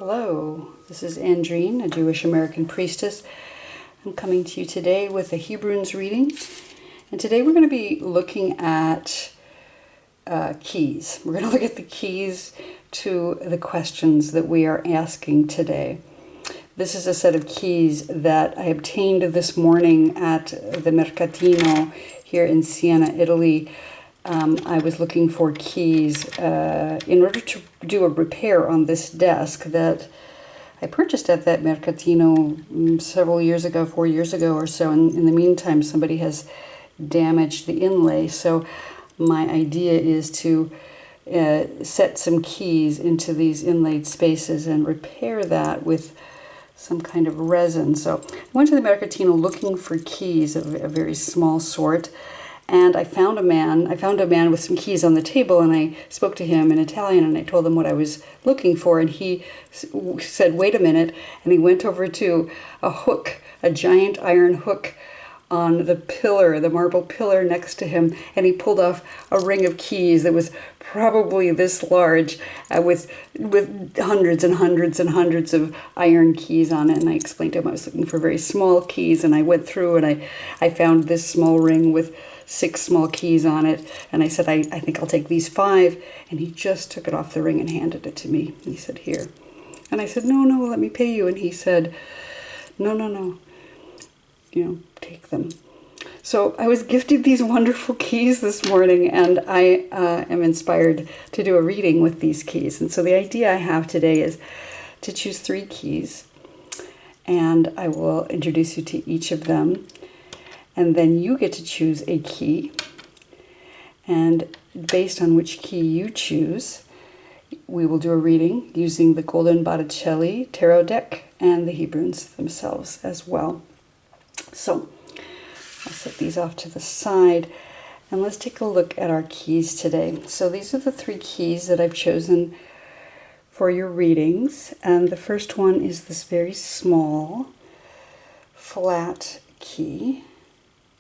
Hello, this is Andrine, a Jewish American priestess. I'm coming to you today with a Hebrunes reading. And today we're going to be looking at keys. We're going to look at the keys to the questions that we are asking today. This is a set of keys that I obtained this morning at the Mercatino here in Siena, Italy. I was looking for keys in order to do a repair on this desk that I purchased at that Mercatino several years ago, 4 years ago or so. And in the meantime, somebody has damaged the inlay. So my idea is to set some keys into these inlaid spaces and repair that with some kind of resin. So I went to the Mercatino looking for keys of a very small sort. And I found a man with some keys on the table, and I spoke to him in Italian, and I told him what I was looking for, and he said, wait a minute, and he went over to a hook, a giant iron hook on the pillar, the marble pillar next to him, and he pulled off a ring of keys that was probably this large with hundreds and hundreds and hundreds of iron keys on it. And I explained to him I was looking for very small keys, and I went through and I found this small ring with 6 small keys on it, and I said, I think I'll take these 5, and he just took it off the ring and handed it to me. He said, here. And I said, no, let me pay you. And he said, no, take them. So I was gifted these wonderful keys this morning, and I am inspired to do a reading with these keys. And so the idea I have today is to choose 3 keys, and I will introduce you to each of them. And then you get to choose a key, and based on which key you choose, we will do a reading using the golden Botticelli tarot deck and the Hebrunes themselves as well. So I'll set these off to the side, and let's take a look at our keys today. So these are the 3 keys that I've chosen for your readings, and the first one is this very small flat key.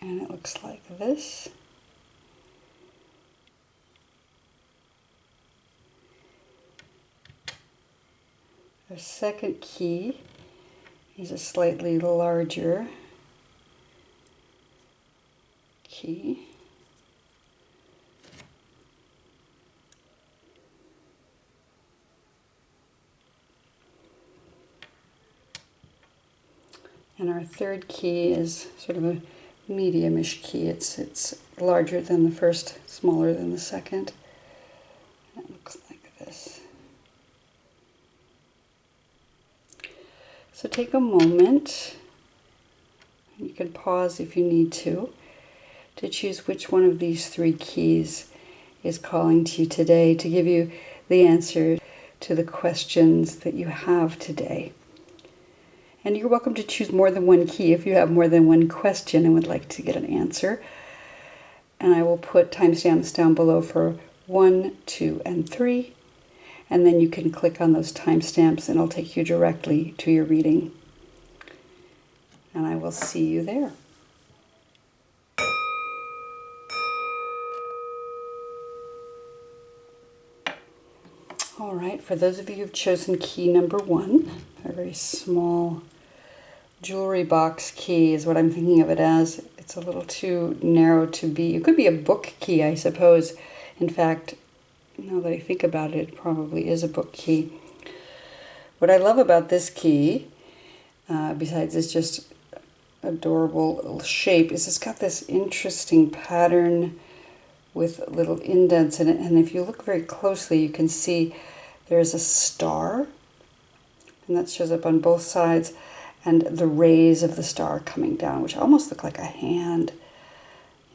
And it looks like this. The second key is a slightly larger key. And our third key is sort of a medium-ish key. It's larger than the first, smaller than the second. And it looks like this. So take a moment, and you can pause if you need to choose which one of these 3 keys is calling to you today to give you the answer to the questions that you have today. And you're welcome to choose more than 1 key if you have more than 1 question and would like to get an answer. And I will put timestamps down below for 1, 2, and 3. And then you can click on those timestamps and it'll take you directly to your reading. And I will see you there. All right, for those of you who've chosen key number 1, a very small jewelry box key is what I'm thinking of it as. It's a little too narrow to be. It could be a book key, I suppose. In fact, now that I think about it, it probably is a book key. What I love about this key, besides it's just adorable little shape, is it's got this interesting pattern with little indents in it. And if you look very closely, you can see there's a star, and that shows up on both sides, and the rays of the star coming down, which almost look like a hand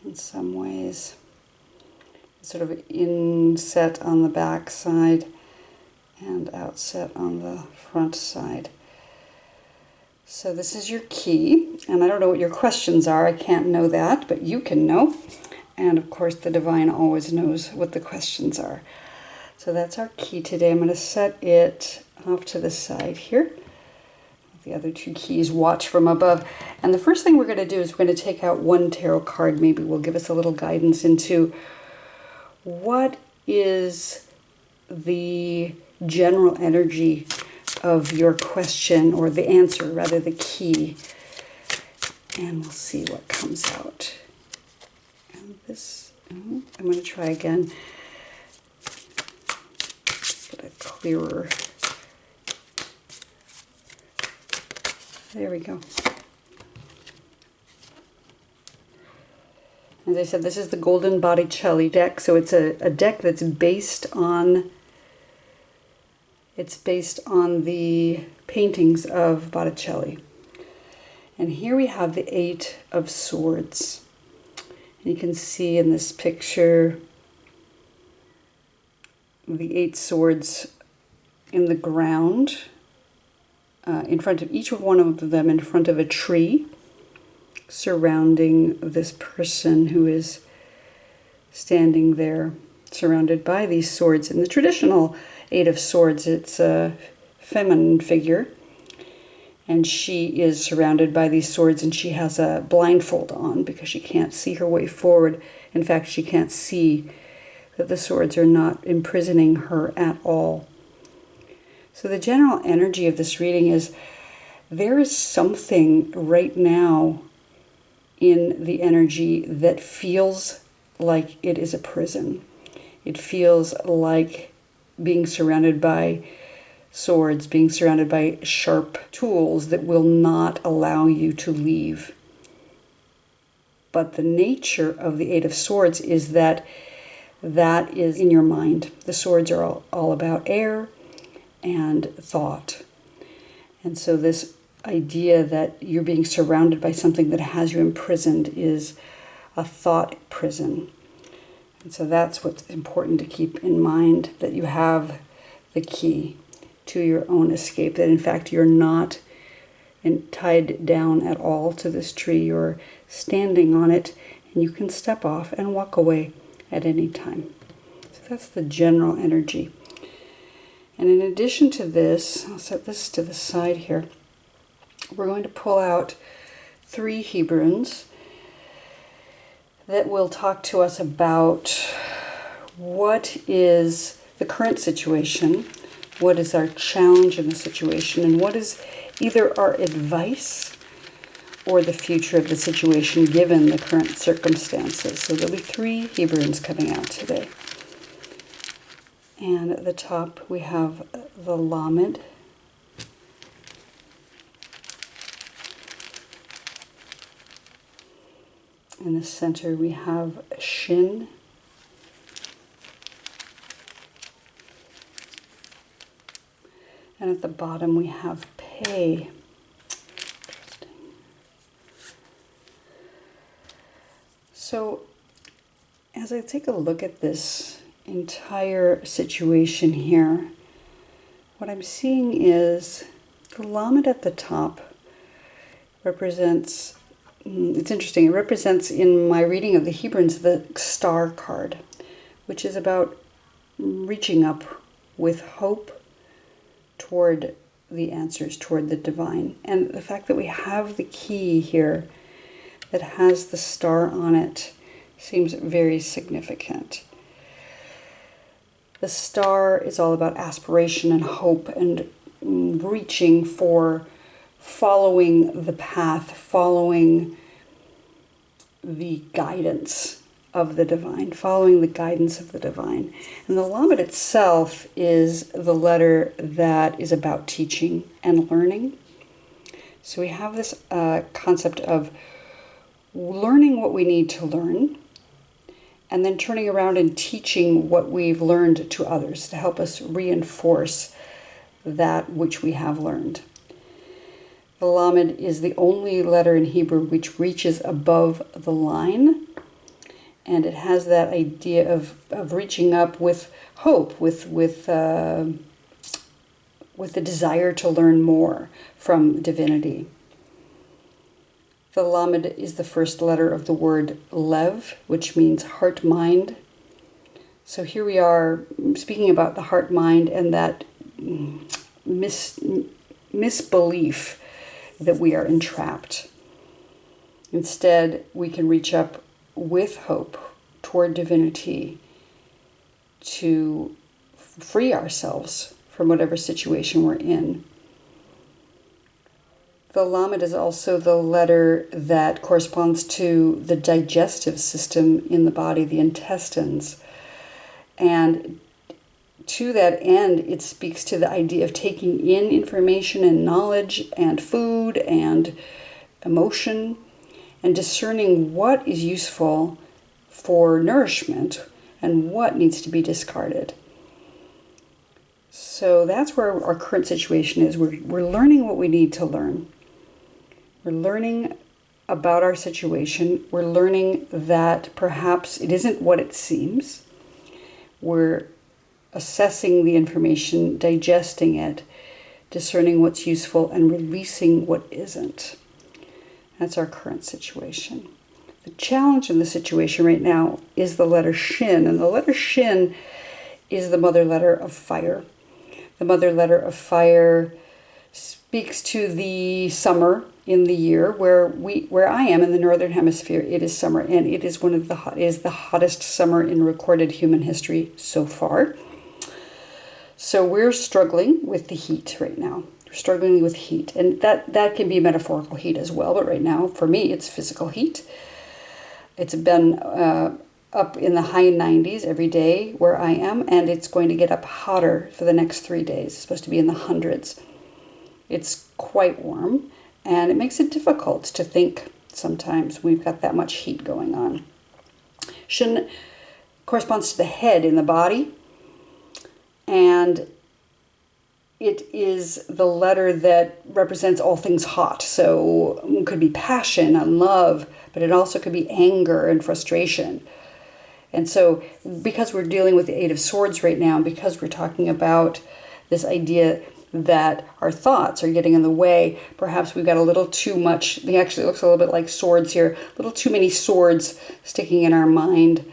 in some ways. It's sort of inset on the back side and outset on the front side. So this is your key, and I don't know what your questions are. I can't know that, but you can know. And of course, the divine always knows what the questions are. So that's our key today. I'm going to set it off to the side here. The other 2 keys watch from above. And the first thing we're going to do is we're going to take out 1 tarot card. Maybe will give us a little guidance into what is the general energy of your question, or the answer, rather, the key. And we'll see what comes out. And this, I'm going to try again. Get a clearer. There we go. As I said, this is the Golden Botticelli deck, so it's a deck that's based on the paintings of Botticelli. And here we have the 8 of Swords. And you can see in this picture the 8 swords in the ground, in front of each one of them, in front of a tree, surrounding this person who is standing there, surrounded by these swords. In the traditional 8 of Swords, it's a feminine figure, and she is surrounded by these swords, and she has a blindfold on because she can't see her way forward. In fact, she can't see that the swords are not imprisoning her at all. So the general energy of this reading is there is something right now in the energy that feels like it is a prison. It feels like being surrounded by swords, being surrounded by sharp tools that will not allow you to leave. But the nature of the 8 of Swords is that is in your mind. The swords are all about air and thought. And so this idea that you're being surrounded by something that has you imprisoned is a thought prison. And so that's what's important to keep in mind, that you have the key to your own escape, that in fact you're not tied down at all to this tree. You're standing on it, and you can step off and walk away at any time. So that's the general energy. And in addition to this, I'll set this to the side here, we're going to pull out 3 Hebrunes that will talk to us about what is the current situation, what is our challenge in the situation, and what is either our advice or the future of the situation given the current circumstances. So there'll be 3 Hebrunes coming out today. And at the top we have the Lamed. In the center we have Shin. And at the bottom we have Pei. So as I take a look at this entire situation here, what I'm seeing is the Lamed at the top represents, it's interesting, it represents in my reading of the Hebrunes the Star card, which is about reaching up with hope toward the answers, toward the divine. And the fact that we have the key here that has the star on it seems very significant. The star is all about aspiration and hope and reaching for, following the path, following the guidance of the divine, following the guidance of the divine. And the Lamed itself is the letter that is about teaching and learning. So we have this concept of learning what we need to learn, and then turning around and teaching what we've learned to others to help us reinforce that which we have learned. The Lamed is the only letter in Hebrew which reaches above the line, and it has that idea of reaching up with hope, with the desire to learn more from divinity. The Lamed is the first letter of the word Lev, which means heart-mind. So here we are speaking about the heart-mind and that misbelief that we are entrapped. Instead, we can reach up with hope toward divinity to free ourselves from whatever situation we're in. The Lamed is also the letter that corresponds to the digestive system in the body, the intestines. And to that end, it speaks to the idea of taking in information and knowledge and food and emotion and discerning what is useful for nourishment and what needs to be discarded. So that's where our current situation is. We're learning what we need to learn. We're learning about our situation. We're learning that perhaps it isn't what it seems. We're assessing the information, digesting it, discerning what's useful, and releasing what isn't. That's our current situation. The challenge in the situation right now is the letter Shin, and the letter Shin is the mother letter of fire. The mother letter of fire speaks to the summer in the year where I am in the northern hemisphere. It is summer, and it is the hottest summer in recorded human history so far. So we're struggling with the heat right now. We're struggling with heat, and that can be metaphorical heat as well. But right now, for me, it's physical heat. It's been up in the high 90s every day where I am, and it's going to get up hotter for the next 3 days. It's supposed to be in the hundreds. It's quite warm, and it makes it difficult to think sometimes we've got that much heat going on. Shin corresponds to the head in the body, and it is the letter that represents all things hot. So it could be passion and love, but it also could be anger and frustration. And so because we're dealing with the Eight of Swords right now, and because we're talking about this idea that our thoughts are getting in the way, perhaps we've got a little too much, it actually looks a little bit like swords here, a little too many swords sticking in our mind,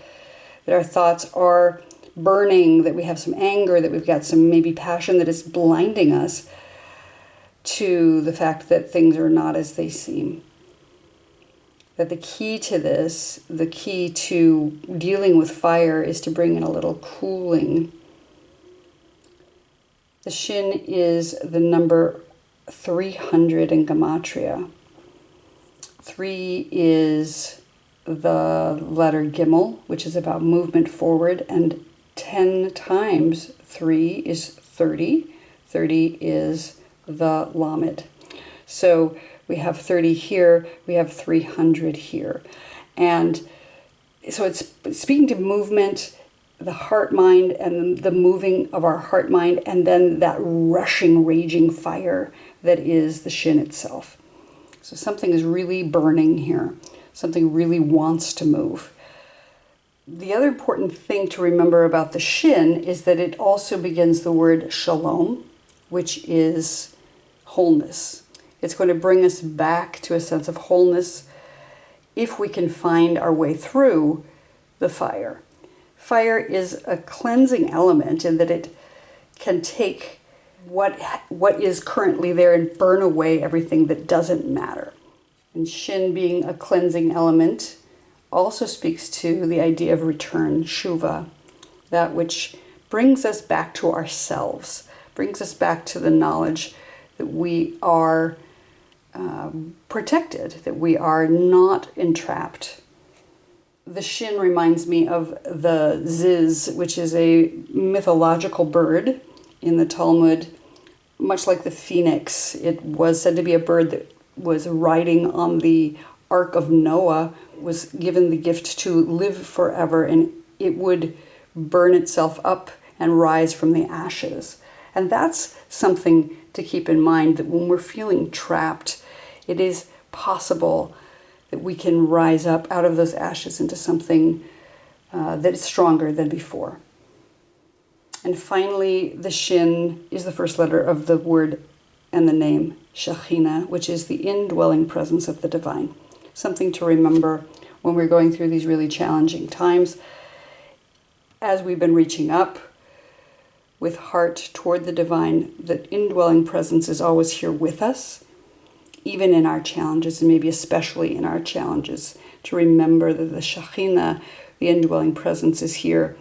that our thoughts are burning, that we have some anger, that we've got some maybe passion that is blinding us to the fact that things are not as they seem. That the key to this, the key to dealing with fire, is to bring in a little cooling. The Shin is the number 300 in Gematria. 3 is the letter Gimel, which is about movement forward, and 10 times 3 is 30. 30 is the Lamed. So we have 30 here, we have 300 here. And so it's speaking to movement, the heart mind, and the moving of our heart mind, and then that rushing, raging fire that is the Shin itself. So something is really burning here. Something really wants to move. The other important thing to remember about the Shin is that it also begins the word shalom, which is wholeness. It's going to bring us back to a sense of wholeness if we can find our way through the fire. Fire is a cleansing element in that it can take what is currently there and burn away everything that doesn't matter. And Shin being a cleansing element also speaks to the idea of return, shuva, that which brings us back to ourselves, brings us back to the knowledge that we are protected, that we are not entrapped. The Shin reminds me of the Ziz, which is a mythological bird in the Talmud, much like the phoenix. It was said to be a bird that was riding on the Ark of Noah, was given the gift to live forever, and it would burn itself up and rise from the ashes. And that's something to keep in mind, that when we're feeling trapped, it is possible that we can rise up out of those ashes into something that is stronger than before. And finally, the Shin is the first letter of the word and the name Shekhinah, which is the indwelling presence of the divine. Something to remember when we're going through these really challenging times. As we've been reaching up with heart toward the divine, the indwelling presence is always here with us, even in our challenges, and maybe especially in our challenges, to remember that the Shekhinah, the indwelling presence, is here.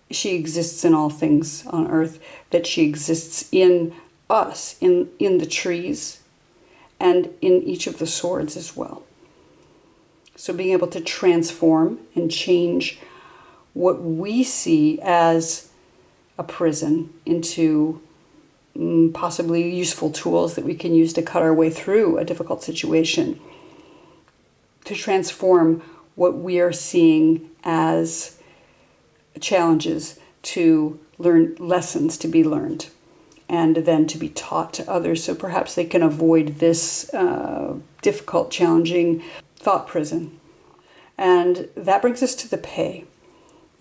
She exists in all things on earth, that she exists in us, in the trees, and in each of the swords as well. So being able to transform and change what we see as a prison into possibly useful tools that we can use to cut our way through a difficult situation, to transform what we are seeing as challenges to learn lessons to be learned and then to be taught to others, so perhaps they can avoid this difficult, challenging thought prison. And that brings us to the Pei.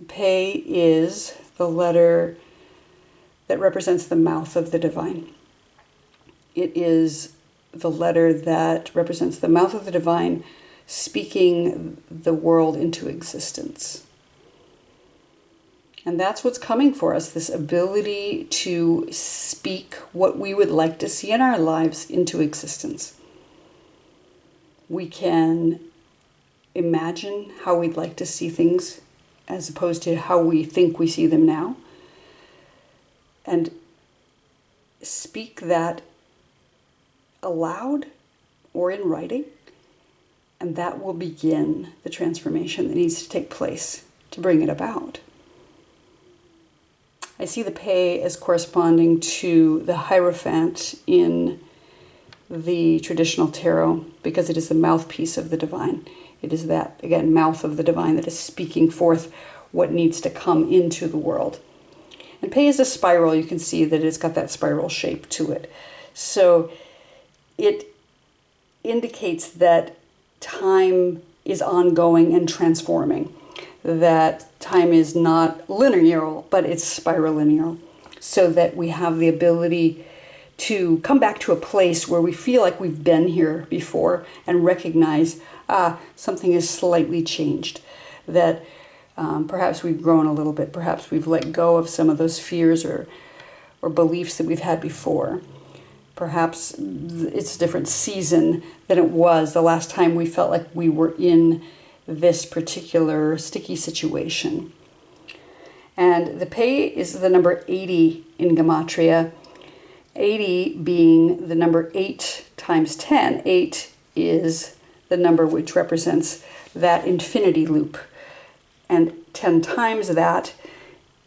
The Pei is the letter that represents the mouth of the divine. It is the letter that represents the mouth of the divine, speaking the world into existence. And that's what's coming for us, this ability to speak what we would like to see in our lives into existence. We can imagine how we'd like to see things as opposed to how we think we see them now, and speak that aloud or in writing, and that will begin the transformation that needs to take place to bring it about. I see the Pei as corresponding to the Hierophant in the traditional tarot because it is the mouthpiece of the divine. It is that, again, mouth of the divine that is speaking forth what needs to come into the world. And Pei is a spiral. You can see that it's got that spiral shape to it. So it indicates that time is ongoing and transforming, that time is not linear, but it's spiralinear, so that we have the ability to come back to a place where we feel like we've been here before and recognize, something has slightly changed, that perhaps we've grown a little bit, perhaps we've let go of some of those fears or beliefs that we've had before. Perhaps it's a different season than it was the last time we felt like we were in this particular sticky situation. And the Pei is the number 80 in Gematria, 80 being the number 8 times 10. 8 is the number which represents that infinity loop. And 10 times that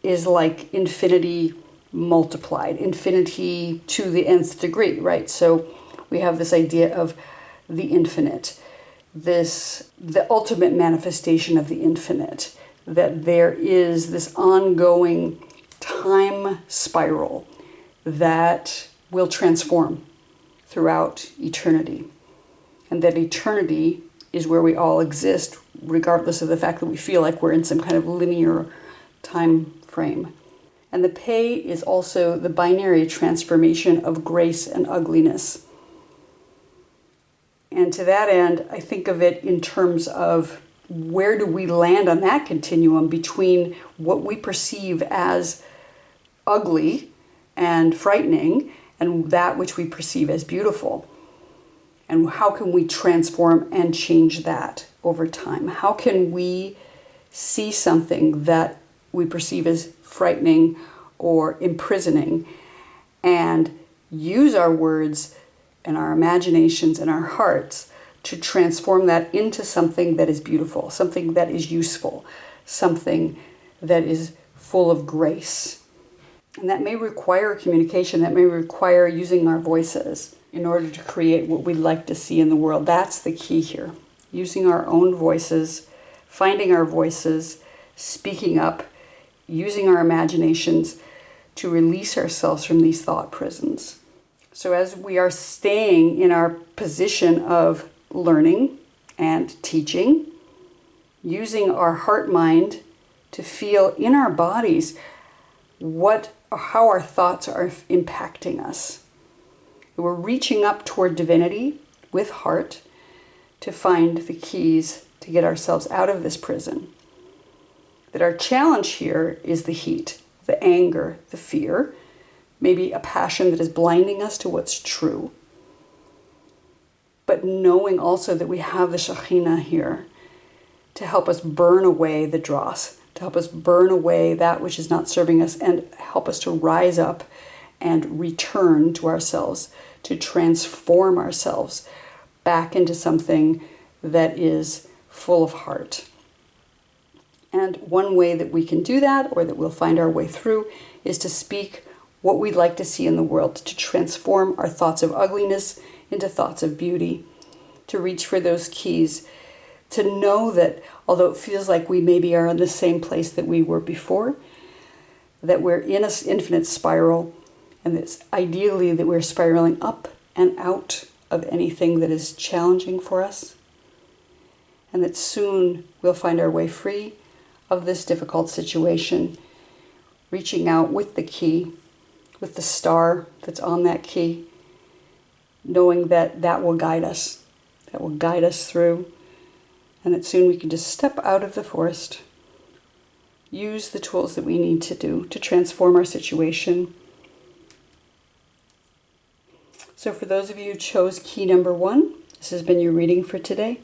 is like infinity multiplied, infinity to the nth degree, right? So we have this idea of the infinite, the ultimate manifestation of the infinite, that there is this ongoing time spiral that will transform throughout eternity. And that eternity is where we all exist, regardless of the fact that we feel like we're in some kind of linear time frame. And the Pei is also the binary transformation of grace and ugliness. And to that end, I think of it in terms of where do we land on that continuum between what we perceive as ugly and frightening and that which we perceive as beautiful. And how can we transform and change that over time? How can we see something that we perceive as frightening or imprisoning and use our words and our imaginations and our hearts to transform that into something that is beautiful, something that is useful, something that is full of grace? And that may require communication, that may require using our voices in order to create what we'd like to see in the world. That's the key here. Using our own voices, finding our voices, speaking up, using our imaginations to release ourselves from these thought prisons. So as we are staying in our position of learning and teaching, using our heart-mind to feel in our bodies how our thoughts are impacting us. We're reaching up toward divinity with heart to find the keys to get ourselves out of this prison. That our challenge here is the heat, the anger, the fear, maybe a passion that is blinding us to what's true. But knowing also that we have the Shekhinah here to help us burn away the dross, to help us burn away that which is not serving us and help us to rise up and return to ourselves, to transform ourselves back into something that is full of heart. And one way that we can do that, or that we'll find our way through, is to speak what we'd like to see in the world, to transform our thoughts of ugliness into thoughts of beauty, to reach for those keys, to know that although it feels like we maybe are in the same place that we were before, that we're in an infinite spiral, and it's ideally that we're spiraling up and out of anything that is challenging for us, and that soon we'll find our way free of this difficult situation, reaching out with the key, with the star that's on that key, knowing that that will guide us through, and that soon we can just step out of the forest, use the tools that we need to do to transform our situation. So for those of you who chose key number 1, this has been your reading for today.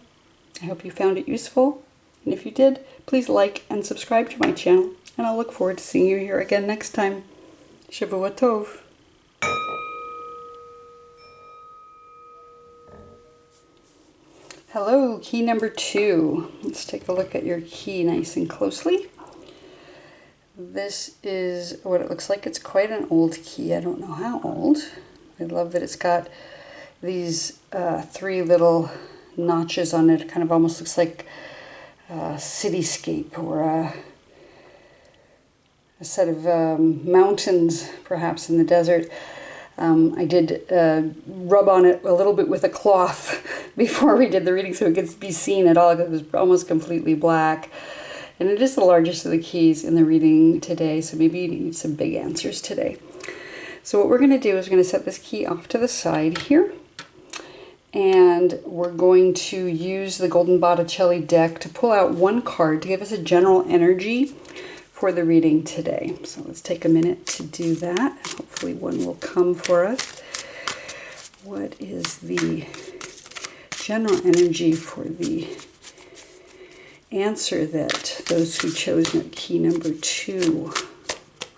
I hope you found it useful, and if you did, please like and subscribe to my channel, and I'll look forward to seeing you here again next time. Shavua Tov. Hello, key number 2. Let's take a look at your key nice and closely. This is what it looks like. It's quite an old key. I don't know how old. I love that it's got these 3 little notches on it. It kind of almost looks like a cityscape or a set of mountains, perhaps in the desert. I did rub on it a little bit with a cloth before we did the reading so it could be seen at all. It was almost completely black. And it is the largest of the keys in the reading today, so maybe you need some big answers today. So what we're going to do is we're going to set this key off to the side here. And we're going to use the Golden Botticelli deck to pull out one card to give us a general energy for the reading today. So let's take a minute to do that. Hopefully one will come for us. What is the general energy for the answer that those who chose key number 2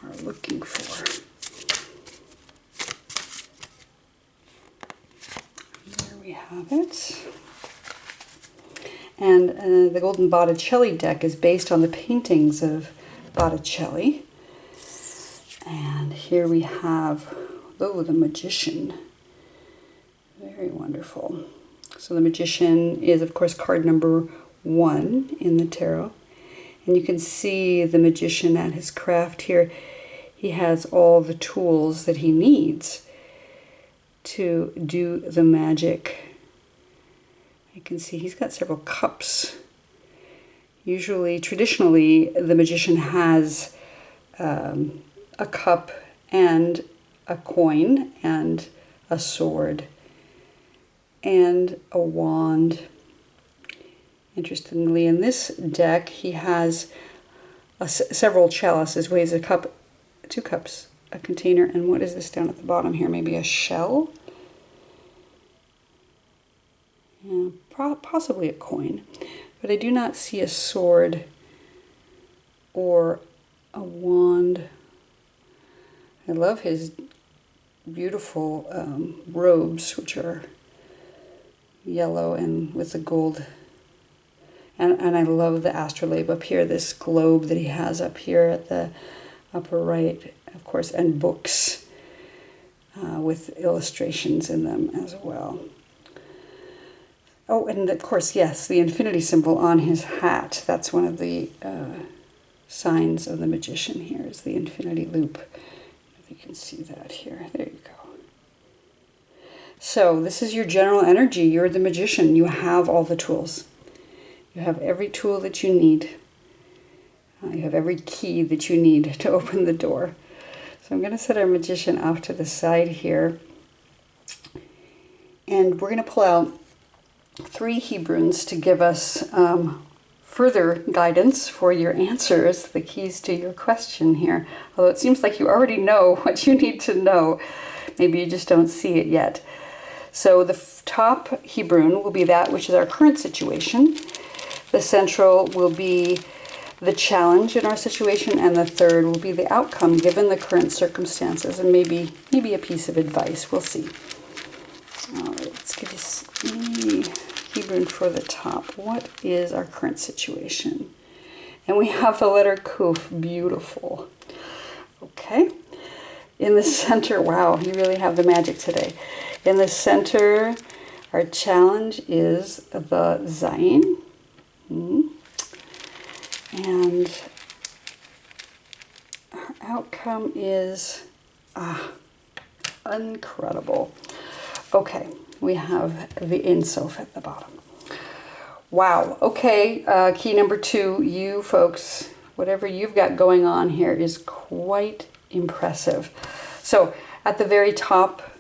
are looking for? There we have it. And the Golden Botticelli deck is based on the paintings of Botticelli. And here we have, oh, the Magician. Very wonderful. So the Magician is, of course, card number 1 in the tarot. And you can see the Magician at his craft here. He has all the tools that he needs to do the magic. You can see he's got several cups. Usually, traditionally, the Magician has a cup and a coin and a sword and a wand. Interestingly, in this deck, he has several chalices. He has a cup, 2 cups, a container, and what is this down at the bottom here? Maybe a shell? Yeah, possibly a coin. But I do not see a sword or a wand. I love his beautiful robes, which are yellow and with the gold. And I love the astrolabe up here, this globe that he has up here at the upper right, of course, and books with illustrations in them as well. Oh, and of course, yes, the infinity symbol on his hat. That's one of the signs of the Magician here, is the infinity loop. If you can see that here. There you go. So this is your general energy. You're the Magician. You have all the tools. You have every tool that you need. You have every key that you need to open the door. So I'm going to set our Magician off to the side here. And we're going to pull out 3 Hebrunes to give us further guidance for your answers, the keys to your question here. Although it seems like you already know what you need to know. Maybe you just don't see it yet. So the top Hebrune will be that which is our current situation. The central will be the challenge in our situation, and the third will be the outcome given the current circumstances, and maybe a piece of advice. We'll see. All right, let's give you Hebrune for the top. What is our current situation? And we have the letter Kuf. Beautiful. Okay. In the center, wow, you really have the magic today. In the center, our challenge is the Zayin. And our outcome is incredible. Okay, we have the Ein Sof at the bottom. Wow, okay, key number 2, you folks, whatever you've got going on here is quite impressive. So at the very top,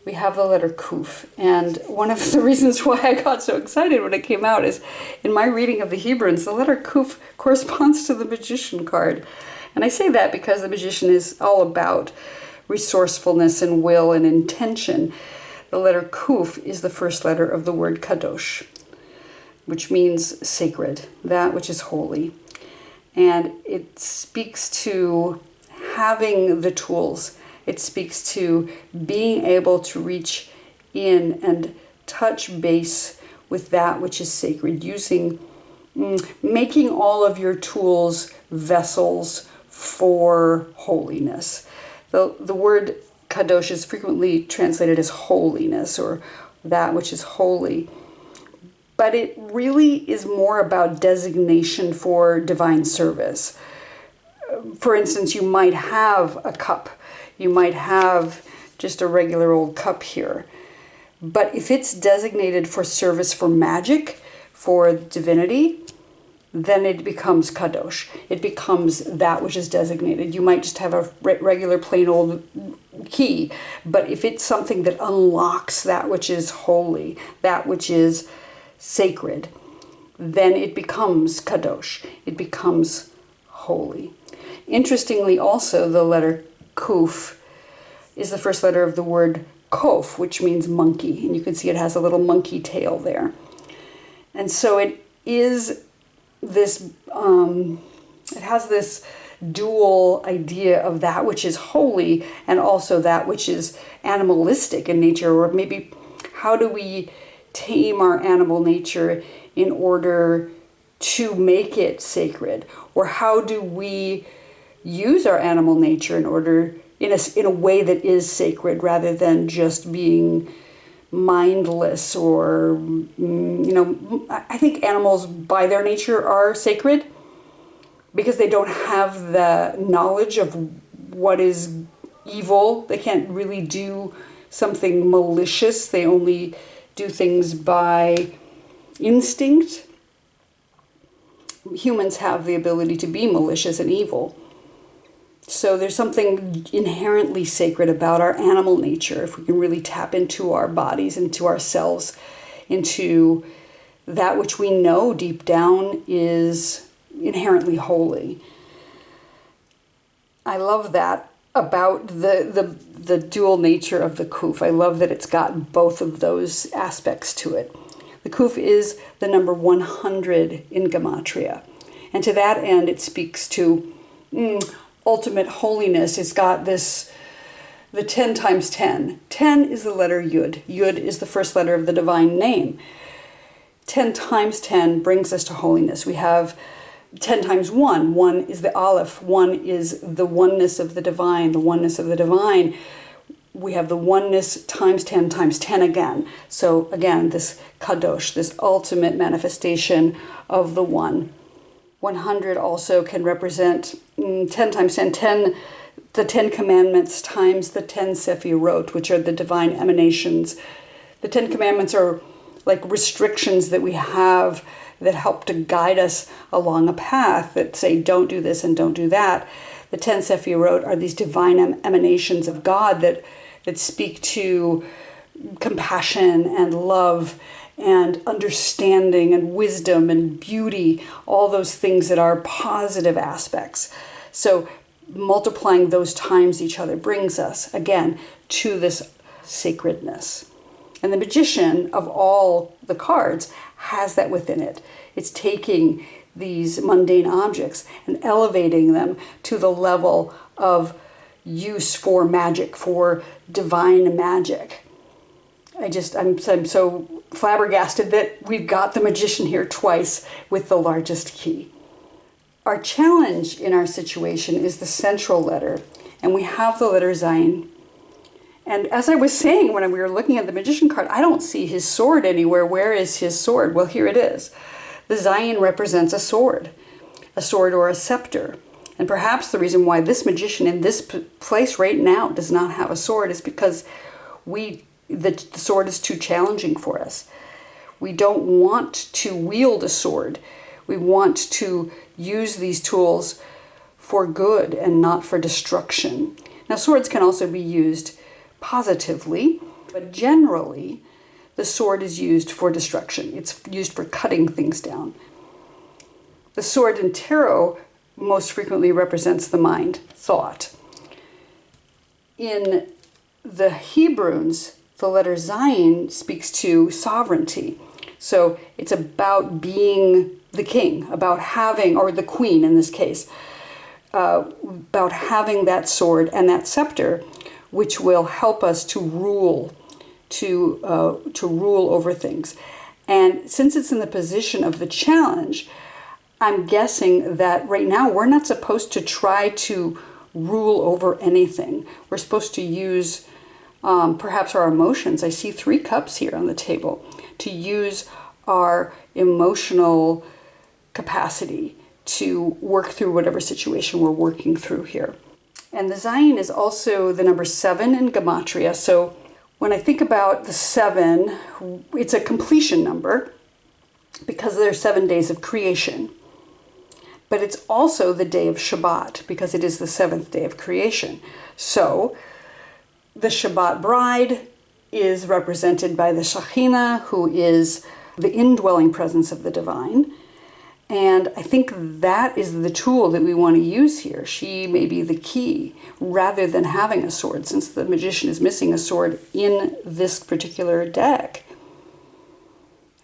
we have the letter Kuf. And one of the reasons why I got so excited when it came out is in my reading of the Hebrunes, the letter Kuf corresponds to the Magician card. And I say that because the Magician is all about resourcefulness and will and intention. The letter Kuf is the first letter of the word Kadosh, which means sacred, that which is holy. And it speaks to having the tools. It speaks to being able to reach in and touch base with that which is sacred, making all of your tools vessels for holiness. The word kadosh is frequently translated as holiness or that which is holy. But it really is more about designation for divine service. For instance, you might have a cup. You might have just a regular old cup here. But if it's designated for service for magic, for divinity, then it becomes kadosh. It becomes that which is designated. You might just have a regular plain old key. But if it's something that unlocks that which is holy, that which is sacred, then it becomes kadosh. It becomes holy. Interestingly also, the letter Kuf is the first letter of the word Kof, which means monkey. And you can see it has a little monkey tail there. And so it is this, it has this dual idea of that which is holy and also that which is animalistic in nature, or maybe how do we tame our animal nature in order to make it sacred, or how do we use our animal nature in order in a way that is sacred rather than just being mindless or I think animals by their nature are sacred because they don't have the knowledge of what is evil. They can't really do something malicious. They only do things by instinct. Humans have the ability to be malicious and evil. So there's something inherently sacred about our animal nature if we can really tap into our bodies, into ourselves, into that which we know deep down is inherently holy. I love that about the dual nature of the Kuf. I love that it's got both of those aspects to it. The Kuf is the number 100 in Gematria. And to that end, it speaks to ultimate holiness. It's got the 10 times 10. 10 is the letter Yud. Yud is the first letter of the divine name. 10 times 10 brings us to holiness. We have 10 times 1. 1 is the Aleph. 1 is the oneness of the divine, the oneness of the divine. We have the oneness times 10 again. So again, this kadosh, this ultimate manifestation of the one. 100 also can represent 10 times 10, the 10 commandments times the 10 sephirot, which are the divine emanations. The 10 commandments are like restrictions that we have that help to guide us along a path that say don't do this and don't do that. The 10 sephirot are these divine emanations of God that speak to compassion and love and understanding and wisdom and beauty, all those things that are positive aspects. So multiplying those times each other brings us, again, to this sacredness. And the Magician of all the cards has that within it. It's taking these mundane objects and elevating them to the level of use for magic, for divine magic. I'm so flabbergasted that we've got the magician here twice with the largest key. Our challenge in our situation is the central letter, and we have the letter Zayin. And as I was saying when we were looking at the magician card, I don't see his sword anywhere. Where is his sword? Well, here it is. The Zayin represents a sword or a scepter. And perhaps the reason why this magician in this place right now does not have a sword is because the sword is too challenging for us. We don't want to wield a sword. We want to use these tools for good and not for destruction. Now, swords can also be used positively, but generally the sword is used for destruction. It's used for cutting things down. The sword in tarot most frequently represents the mind, thought. In the Hebrunes, the letter Zayin speaks to sovereignty. So it's about being the king, about having, or the queen in this case, about having that sword and that scepter, which will help us to rule, to rule over things. And since it's in the position of the challenge, I'm guessing that right now we're not supposed to try to rule over anything. We're supposed to use perhaps our emotions. I see 3 cups here on the table. To use our emotional capacity to work through whatever situation we're working through here. And the Zayin is also the number 7 in Gematria. So when I think about the 7, it's a completion number because there are 7 days of creation. But it's also the day of Shabbat because it is the 7th day of creation. So the Shabbat bride is represented by the Shekhinah, who is the indwelling presence of the divine. And I think that is the tool that we want to use here. She may be the key rather than having a sword, since the magician is missing a sword in this particular deck.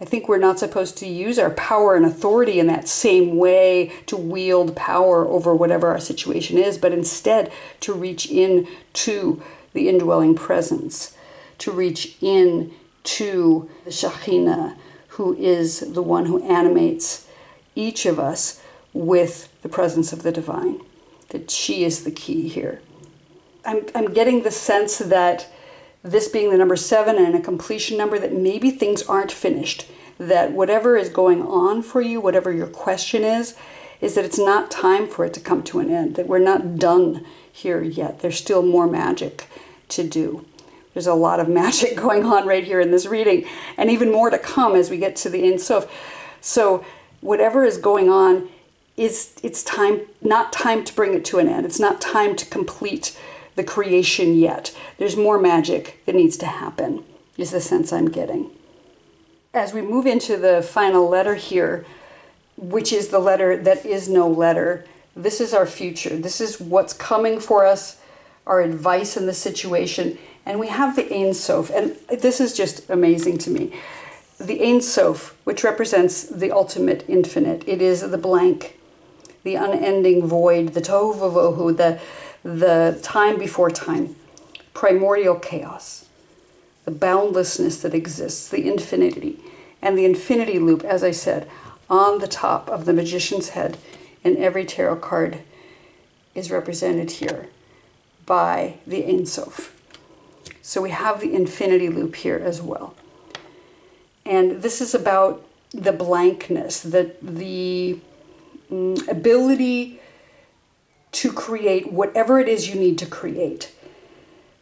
I think we're not supposed to use our power and authority in that same way to wield power over whatever our situation is, but instead to reach in to the indwelling presence, to reach in to the Shekhinah, who is the one who animates each of us with the presence of the divine, that she is the key here. I'm getting the sense that this being the number 7 and a completion number, that maybe things aren't finished, that whatever is going on for you, whatever your question is that it's not time for it to come to an end, that we're not done here yet. There's still more magic to do. There's a lot of magic going on right here in this reading, and even more to come as we get to the Ein Sof. So whatever is going on, it's time, not time to bring it to an end. It's not time to complete the creation yet. There's more magic that needs to happen, is the sense I'm getting. As we move into the final letter here, which is the letter that is no letter, this is our future. This is what's coming for us, our advice in the situation. And we have the Ein Sof, and this is just amazing to me. The Ein Sof, which represents the ultimate infinite. It is the blank, the unending void, the tohu vavohu, the time before time, primordial chaos, the boundlessness that exists, the infinity. And the infinity loop, as I said, on the top of the magician's head in every tarot card is represented here by the Ein Sof. So we have the infinity loop here as well. And this is about the blankness, the ability to create whatever it is you need to create.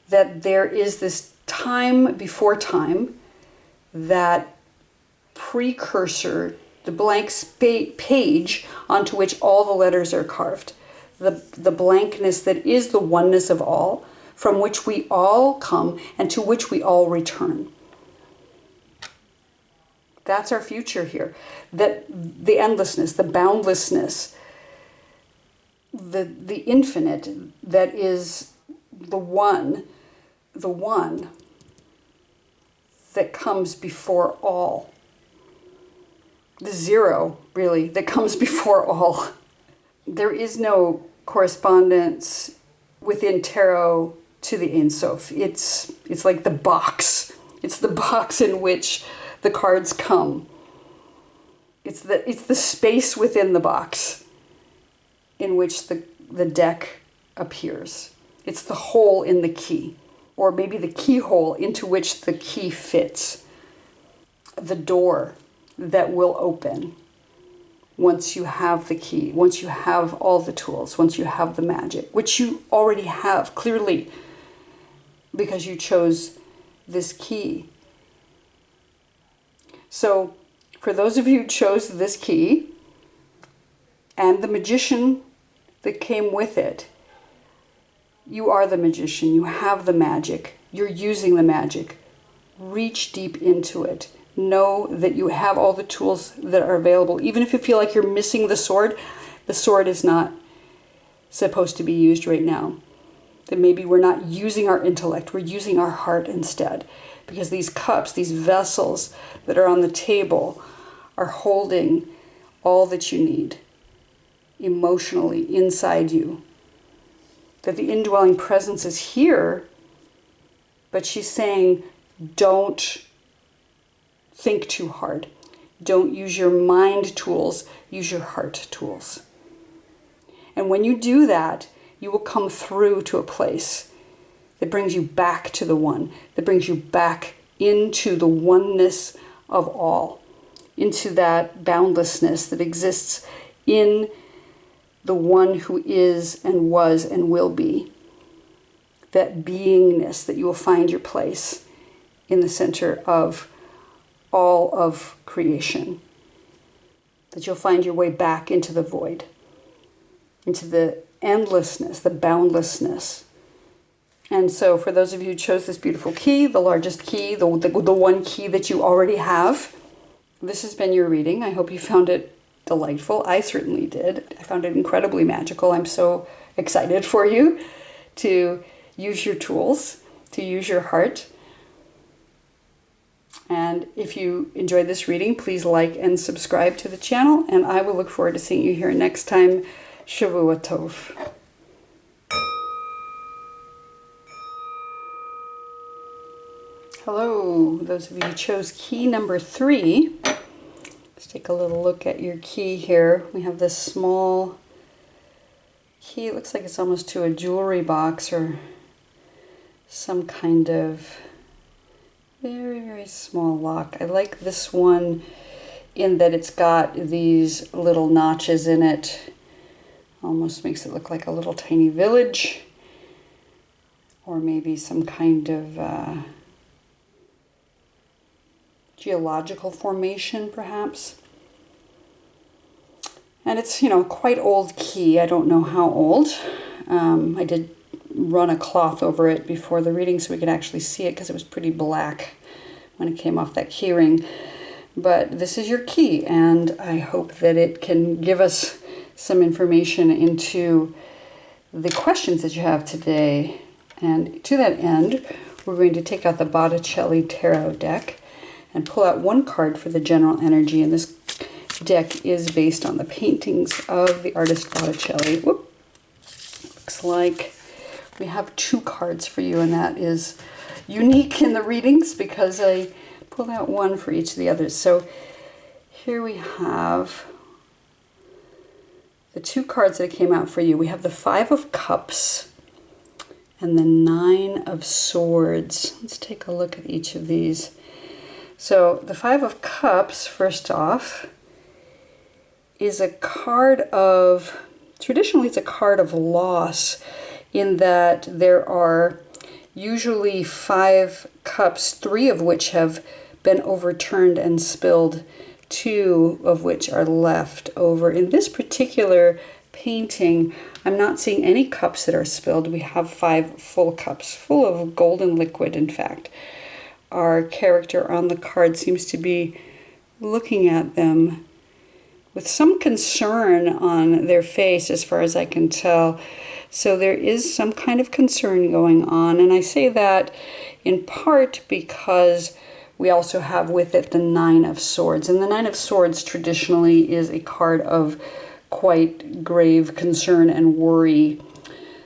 That there is this time before time, that precursor, the blank page onto which all the letters are carved. The blankness that is the oneness of all, from which we all come and to which we all return. That's our future here. That the endlessness, the boundlessness, the infinite, that is the one that comes before all. the zero, really, that comes before all. There is no correspondence within tarot to the Ein Sof. It's like the box. It's the box in which the cards come. It's the space within the box in which the deck appears. It's the hole in the key, or maybe the keyhole into which the key fits. The door that will open once you have the key, once you have all the tools, once you have the magic, which you already have clearly because you chose this key. So for those of you who chose this key and the magician that came with it, you are the magician. You have the magic. You're using the magic. Reach deep into it. Know that you have all the tools that are available. Even if you feel like you're missing the sword is not supposed to be used right now. That maybe we're not using our intellect, we're using our heart instead. Because these cups, these vessels that are on the table are holding all that you need emotionally inside you. That the indwelling presence is here, but she's saying, don't think too hard. Don't use your mind tools, use your heart tools. And when you do that, you will come through to a place that brings you back to the one, that brings you back into the oneness of all, into that boundlessness that exists in the one who is and was and will be. That beingness, that you will find your place in the center of all of creation. That you'll find your way back into the void, into the endlessness, the boundlessness. And so for those of you who chose this beautiful key, the largest key, the one key that you already have, this has been your reading. I hope you found it delightful. I certainly did. I found it incredibly magical. I'm so excited for you to use your tools, to use your heart. And if you enjoyed this reading, please like and subscribe to the channel, and I will look forward to seeing you here next time. Shavua Tov. Hello, those of you who chose key number 3. Let's take a little look at your key here. We have this small key. It looks like it's almost to a jewelry box or some kind of very, very small lock. I like this one in that it's got these little notches in it. Almost makes it look like a little tiny village, or maybe some kind of geological formation, perhaps. And it's, quite old key. I don't know how old. I did run a cloth over it before the reading so we could actually see it, because it was pretty black when it came off that key ring. But this is your key, and I hope that it can give us some information into the questions that you have today. And to that end, we're going to take out the Botticelli tarot deck and pull out one card for the general energy. And this deck is based on the paintings of the artist Botticelli. Whoop. Looks like we have 2 cards for you, and that is unique in the readings because I pulled out one for each of the others. So here we have the 2 cards that came out for you. We have the 5 of Cups and the 9 of Swords. Let's take a look at each of these. So the 5 of Cups, first off, is a card of, traditionally it's a card of loss, in that there are usually 5 cups, 3 of which have been overturned and spilled, 2 of which are left over. In this particular painting, I'm not seeing any cups that are spilled. We have 5 full cups, full of golden liquid, in fact. Our character on the card seems to be looking at them with some concern on their face, as far as I can tell. So there is some kind of concern going on, and I say that in part because we also have with it the Nine of Swords. And the Nine of Swords traditionally is a card of quite grave concern and worry.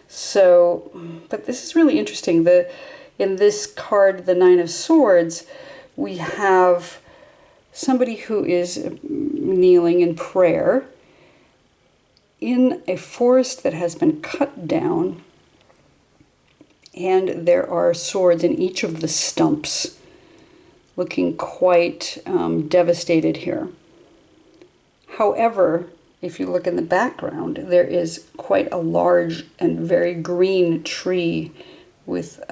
So, but this is really interesting. In this card, the Nine of Swords, we have somebody who is kneeling in prayer in a forest that has been cut down, and there are swords in each of the stumps, looking quite devastated here. However, if you look in the background, there is quite a large and very green tree with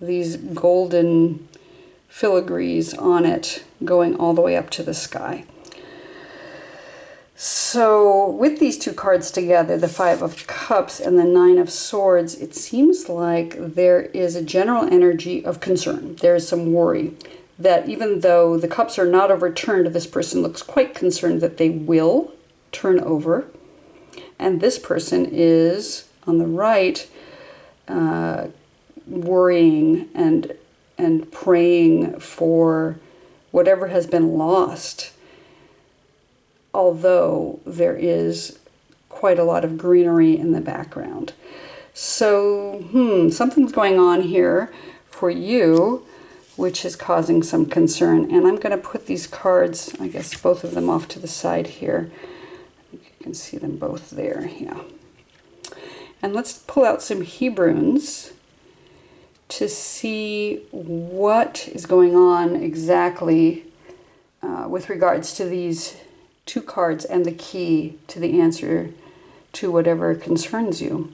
these golden filigrees on it going all the way up to the sky. So with these two cards together, the Five of Cups and the Nine of Swords, it seems like there is a general energy of concern. There is some worry that even though the cups are not overturned, this person looks quite concerned that they will turn over. And this person is, on the right, worrying and praying for whatever has been lost, although there is quite a lot of greenery in the background. So, something's going on here for you, which is causing some concern. And I'm going to put these cards, I guess both of them, off to the side here. You can see them both there, yeah. And let's pull out some Hebrunes to see what is going on exactly with regards to these two cards and the key to the answer to whatever concerns you.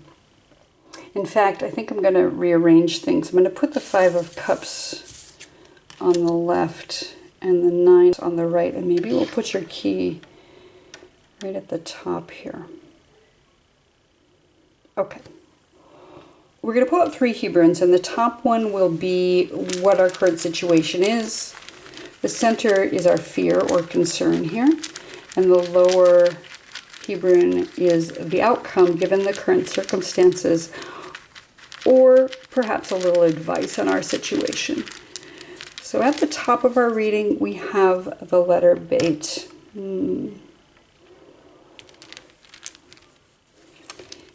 In fact, I think I'm going to rearrange things. I'm going to put the Five of Cups on the left and the Nine on the right, and maybe we'll put your key right at the top here. Okay. We're going to pull out 3 Hebrunes, and the top one will be what our current situation is. The center is our fear or concern here, and the lower Hebrune is the outcome given the current circumstances, or perhaps a little advice on our situation. So at the top of our reading, we have the letter Bet. In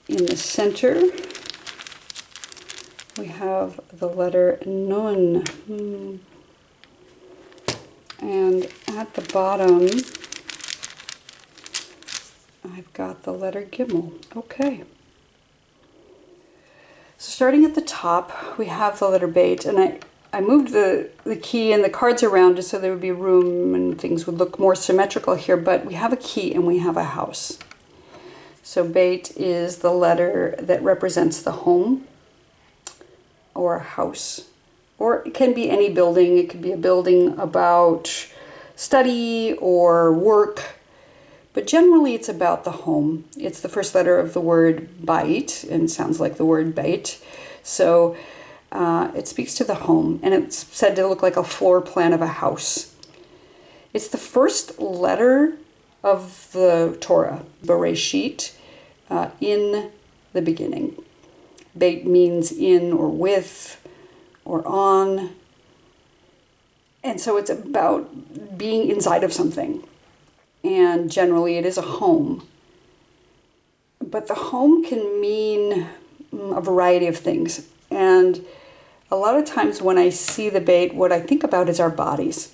the center, we have the letter Nun. And at the bottom, I've got the letter Gimel. Okay. So starting at the top, we have the letter Bet, and I moved the key and the cards around just so there would be room and things would look more symmetrical here, but we have a key and we have a house. So Bet is the letter that represents the home or a house, or it can be any building. It could be a building about study or work, but generally it's about the home. It's the first letter of the word Bait, and it sounds like the word bait. So it speaks to the home, and it's said to look like a floor plan of a house. It's the first letter of the Torah, Bereshit, in the beginning. Bet means in or with or on. And so it's about being inside of something. And generally it is a home. But the home can mean a variety of things. And a lot of times when I see the Bet, what I think about is our bodies.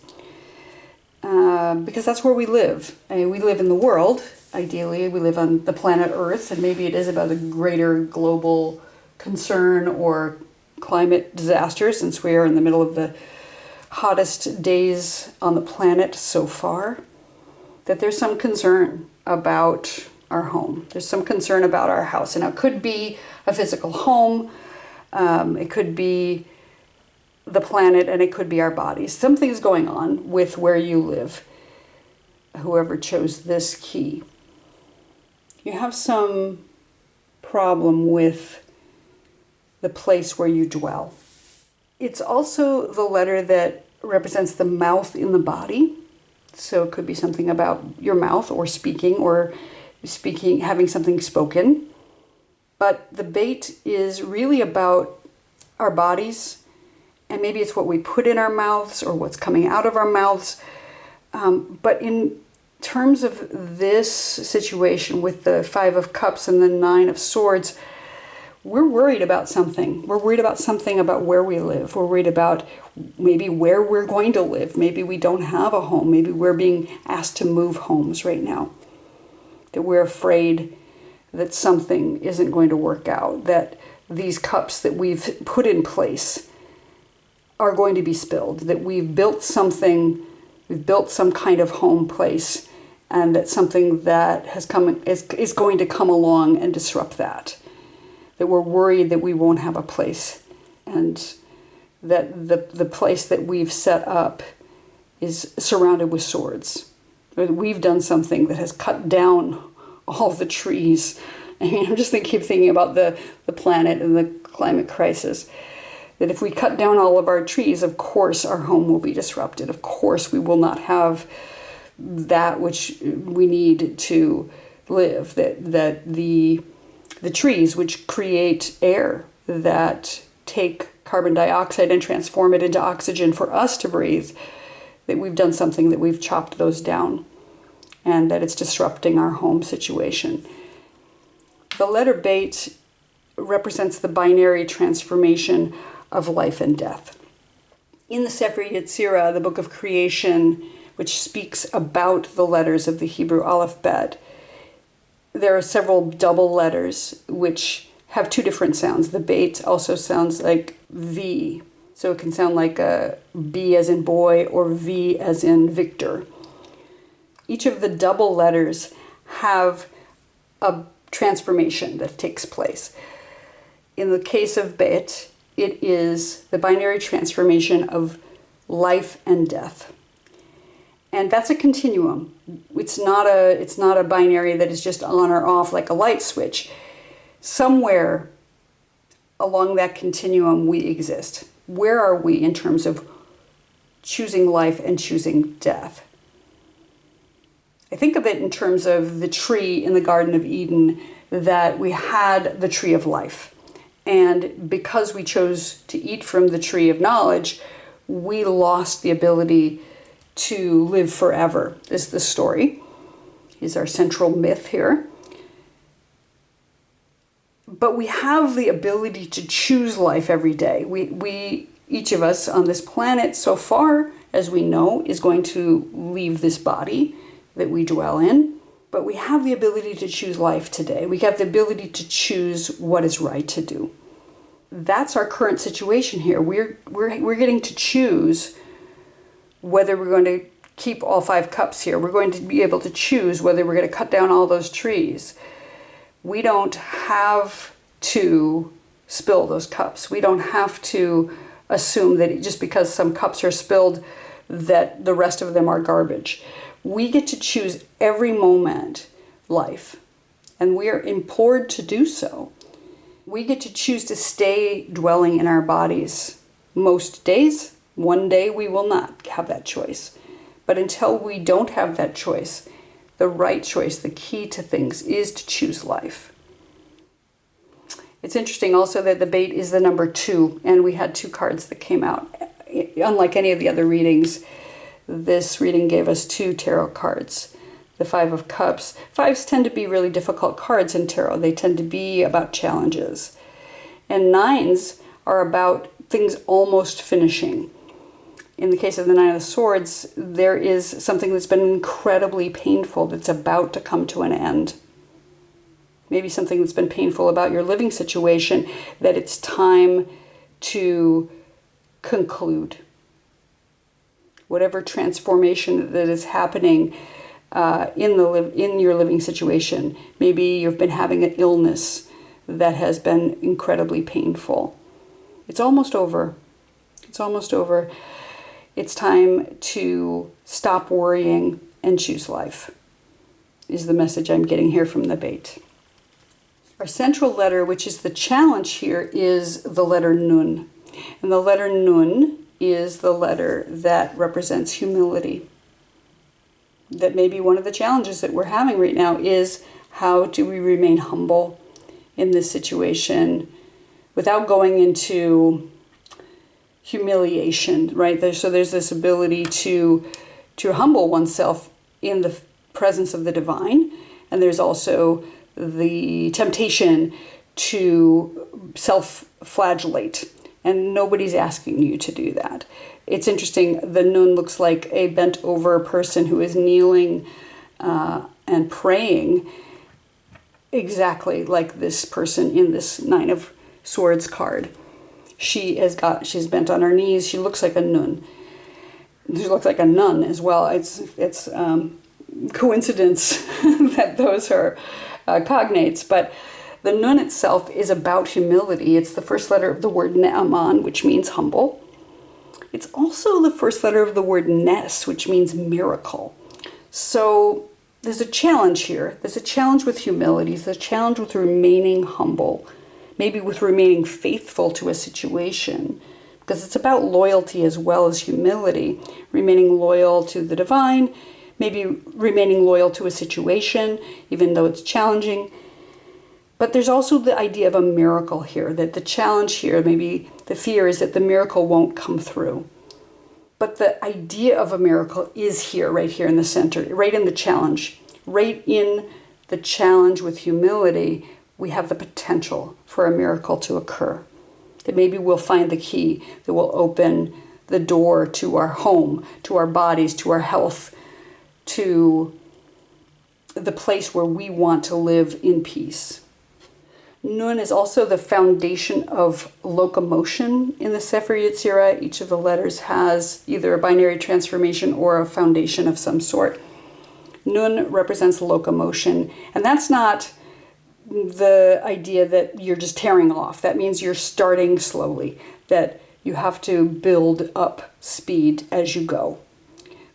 Because that's where we live. I mean, we live in the world. Ideally, we live on the planet Earth, and maybe it is about a greater global concern or climate disaster, since we are in the middle of the hottest days on the planet so far, that there's some concern about our home. There's some concern about our house. And it could be a physical home, it could be the planet, and it could be our bodies. Something's going on with where you live, whoever chose this key. You have some problem with the place where you dwell. It's also the letter that represents the mouth in the body. So it could be something about your mouth or speaking, having something spoken. But the Bet is really about our bodies and maybe it's what we put in our mouths or what's coming out of our mouths. But in terms of this situation with the Five of Cups and the Nine of Swords, we're worried about something. We're worried about something about where we live. We're worried about maybe where we're going to live. Maybe we don't have a home. Maybe we're being asked to move homes right now. That we're afraid that something isn't going to work out, that these cups that we've put in place are going to be spilled, that we've built something, we've built some kind of home place, and that something that has come is going to come along and disrupt that. That we're worried that we won't have a place, and that the place that we've set up is surrounded with swords. Or that we've done something that has cut down all the trees. I mean, I'm just keep thinking about the planet and the climate crisis. That if we cut down all of our trees, of course our home will be disrupted. Of course we will not have that which we need to live. That the trees which create air, that take carbon dioxide and transform it into oxygen for us to breathe, that we've done something, that we've chopped those down, and that it's disrupting our home situation. The letter Beit represents the binary transformation of life and death. In the Sefer Yetzirah, the book of creation, which speaks about the letters of the Hebrew alphabet, there are several double letters which have two different sounds. The Beit also sounds like V, so it can sound like a B as in boy or V as in Victor. Each of the double letters have a transformation that takes place. In the case of Beit, it is the binary transformation of life and death. And that's a continuum. It's not a binary that is just on or off like a light switch. Somewhere along that continuum we exist. Where are we in terms of choosing life and choosing death? I think of it in terms of the tree in the Garden of Eden, that we had the tree of life. And because we chose to eat from the tree of knowledge, we lost the ability to live forever, is the story. Is our central myth here. But we have the ability to choose life every day. We each of us on this planet, so far as we know, is going to leave this body that we dwell in. But we have the ability to choose life today. We have the ability to choose what is right to do. That's our current situation here. We're getting to choose whether we're going to keep all five cups here. We're going to be able to choose whether we're going to cut down all those trees. We don't have to spill those cups. We don't have to assume that just because some cups are spilled that the rest of them are garbage. We get to choose every moment life, and we are implored to do so. We get to choose to stay dwelling in our bodies most days. One day we will not have that choice. But until we don't have that choice, the right choice, the key to things, is to choose life. It's interesting also that the Beit is the number 2, and we had 2 cards that came out. Unlike any of the other readings, this reading gave us 2 tarot cards. The Five of Cups. Fives tend to be really difficult cards in tarot. They tend to be about challenges. And nines are about things almost finishing. In the case of the Nine of Swords, there is something that's been incredibly painful that's about to come to an end. Maybe something that's been painful about your living situation, that it's time to conclude. Whatever transformation that is happening in your living situation. Maybe you've been having an illness that has been incredibly painful. It's almost over. It's almost over. It's time to stop worrying and choose life, is the message I'm getting here from the Beit. Our central letter, which is the challenge here, is the letter Nun. And the letter Nun is the letter that represents humility. That maybe one of the challenges that we're having right now is, how do we remain humble in this situation without going into humiliation, right? So there's this ability to humble oneself in the presence of the divine, and there's also the temptation to self-flagellate, and nobody's asking you to do that. It's interesting, the nun looks like a bent-over person who is kneeling and praying, exactly like this person in this Nine of Swords card. She's bent on her knees. She looks like a nun. She looks like a nun as well. It's coincidence that those are cognates, but the nun itself is about humility. It's the first letter of the word Naaman, which means humble. It's also the first letter of the word Nes, which means miracle. So there's a challenge here. There's a challenge with humility. There's a challenge with remaining humble, maybe with remaining faithful to a situation, because it's about loyalty as well as humility, remaining loyal to the divine, maybe remaining loyal to a situation, even though it's challenging. But there's also the idea of a miracle here, that the challenge here, maybe the fear is that the miracle won't come through. But the idea of a miracle is here, right here in the center, right in the challenge. Right in the challenge with humility, we have the potential for a miracle to occur. That maybe we'll find the key that will open the door to our home, to our bodies, to our health, to the place where we want to live in peace. Nun is also the foundation of locomotion in the Sefer Yetzirah. Each of the letters has either a binary transformation or a foundation of some sort. Nun represents locomotion, and that's not the idea that you're just tearing off. That means you're starting slowly, that you have to build up speed as you go.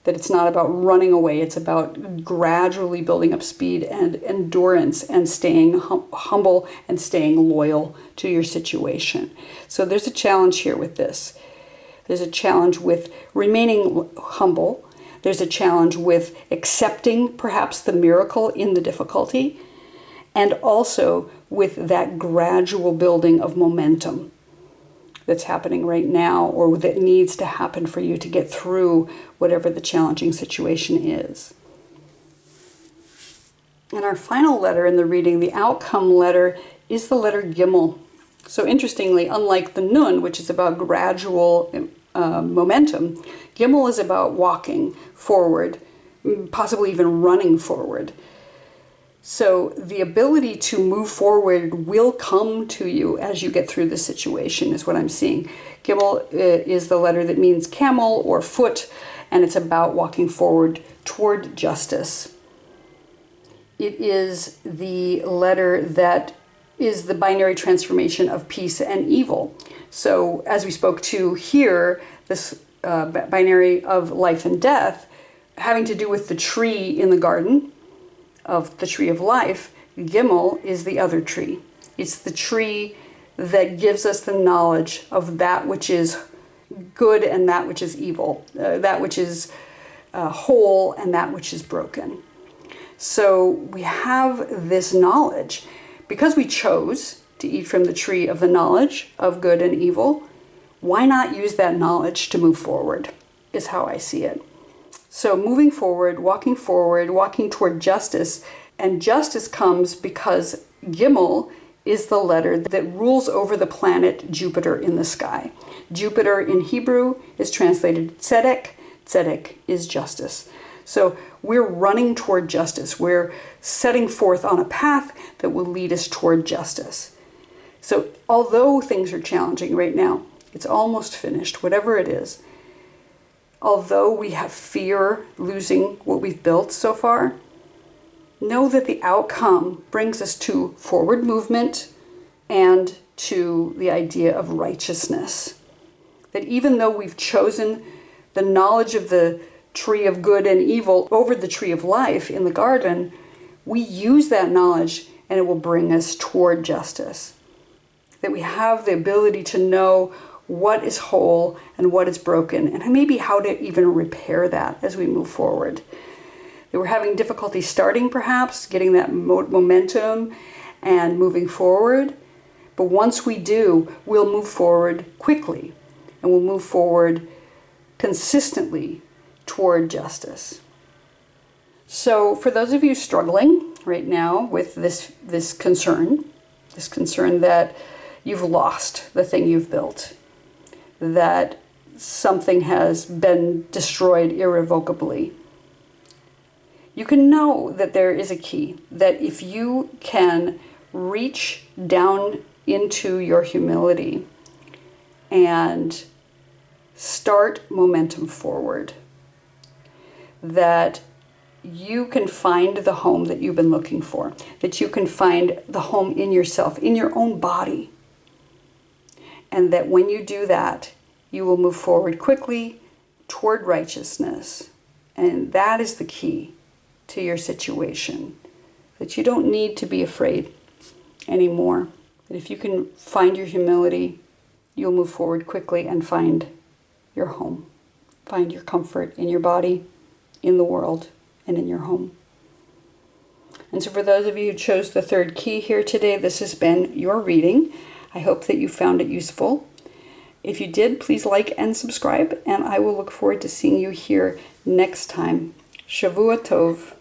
That it's not about running away, it's about gradually building up speed and endurance and staying humble and staying loyal to your situation. So there's a challenge here with this. There's a challenge with remaining humble. There's a challenge with accepting perhaps the miracle in the difficulty, and also with that gradual building of momentum that's happening right now, or that needs to happen for you to get through whatever the challenging situation is. And our final letter in the reading, the outcome letter, is the letter Gimel. So interestingly, unlike the Nun, which is about gradual momentum, Gimel is about walking forward, possibly even running forward. So the ability to move forward will come to you as you get through the situation, is what I'm seeing. Gimel is the letter that means camel or foot, and it's about walking forward toward justice. It is the letter that is the binary transformation of peace and evil. So as we spoke to here, this binary of life and death, having to do with the tree in the garden, of the tree of life, Gimel is the other tree. It's the tree that gives us the knowledge of that which is good and that which is evil, that which is whole and that which is broken. So we have this knowledge. Because we chose to eat from the tree of the knowledge of good and evil, why not use that knowledge to move forward, is how I see it. So moving forward, walking toward justice, and justice comes because Gimel is the letter that rules over the planet Jupiter in the sky. Jupiter in Hebrew is translated Tzedek. Tzedek is justice. So we're running toward justice. We're setting forth on a path that will lead us toward justice. So although things are challenging right now, it's almost finished, whatever it is. Although we have fear losing what we've built so far, know that the outcome brings us to forward movement and to the idea of righteousness. That even though we've chosen the knowledge of the tree of good and evil over the tree of life in the garden, we use that knowledge and it will bring us toward justice. That we have the ability to know what is whole and what is broken, and maybe how to even repair that as we move forward. That we're having difficulty starting, perhaps, getting that momentum and moving forward. But once we do, we'll move forward quickly. and will move forward consistently toward justice. So for those of you struggling right now with this concern that you've lost the thing you've built, that something has been destroyed irrevocably, you can know that there is a key, that if you can reach down into your humility and start momentum forward, that you can find the home that you've been looking for, that you can find the home in yourself, in your own body. And that when you do that, you will move forward quickly toward righteousness. And that is the key to your situation, that you don't need to be afraid anymore. That if you can find your humility, you'll move forward quickly and find your home, find your comfort in your body, in the world, and in your home. And so for those of you who chose the third key here today, this has been your reading. I hope that you found it useful. If you did, please like and subscribe, and I will look forward to seeing you here next time. Shavua Tov.